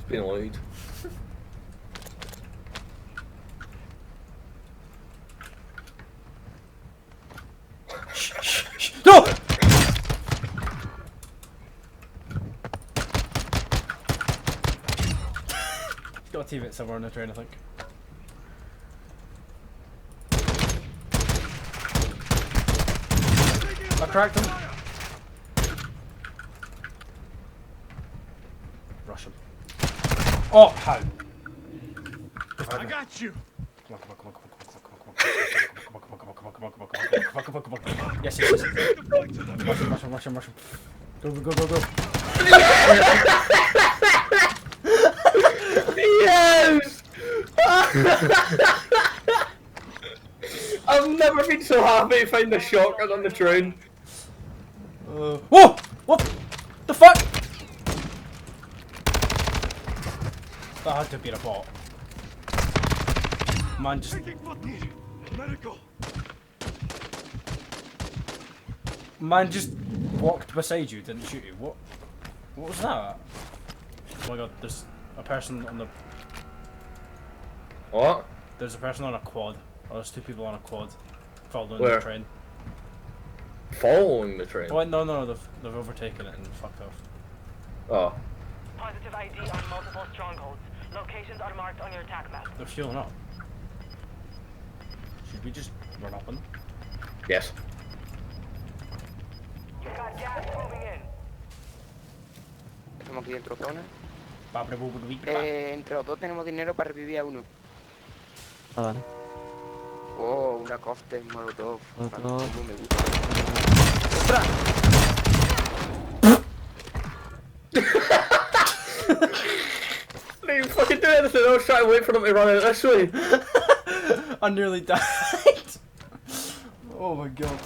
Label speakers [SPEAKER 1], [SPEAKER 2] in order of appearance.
[SPEAKER 1] Been annoyed.
[SPEAKER 2] No! Got a teammate somewhere on the train, I think. I cracked him. Rush him. Oh, how?
[SPEAKER 3] I got you.
[SPEAKER 2] Come on, come on, come on, come on, come on, come on, come on, come on, come on, come on, come on, come on, come on, come on, come on, come on, come on. Yes, yes, yes. Rush him, rush him, rush him, rush him. Go, go, go, go, go.
[SPEAKER 1] Yes! I've never been so happy to find a shotgun on the train.
[SPEAKER 2] Whoa! What the fuck? That had to be a bot. Man, just
[SPEAKER 3] Taking footage. Medical.
[SPEAKER 2] man just walked beside you, didn't shoot you. What? What was that? Oh my god! There's a person on the.
[SPEAKER 1] What?
[SPEAKER 2] There's a person on a quad. Or there's two people on a quad, following
[SPEAKER 1] Where?
[SPEAKER 2] the train.
[SPEAKER 1] Following the train?
[SPEAKER 2] Oh wait, no, no, they've overtaken it and fucked off.
[SPEAKER 1] Oh.
[SPEAKER 4] Positive ID on multiple strongholds. Locations are marked on your attack map.
[SPEAKER 2] They're fueling up. Should we just run up on them?
[SPEAKER 1] Yes.
[SPEAKER 4] You've got gas moving in.
[SPEAKER 5] Estamos aquí dentro zona. Entre los dos tenemos dinero para revivir a uno.
[SPEAKER 6] Ah, vale.
[SPEAKER 5] Oh, una cóctel molotov.
[SPEAKER 6] Molotov.
[SPEAKER 5] Como me gusta.
[SPEAKER 1] I didn't fucking do anything, I was trying to wait for them to run out this way.
[SPEAKER 2] I nearly died. Oh my god.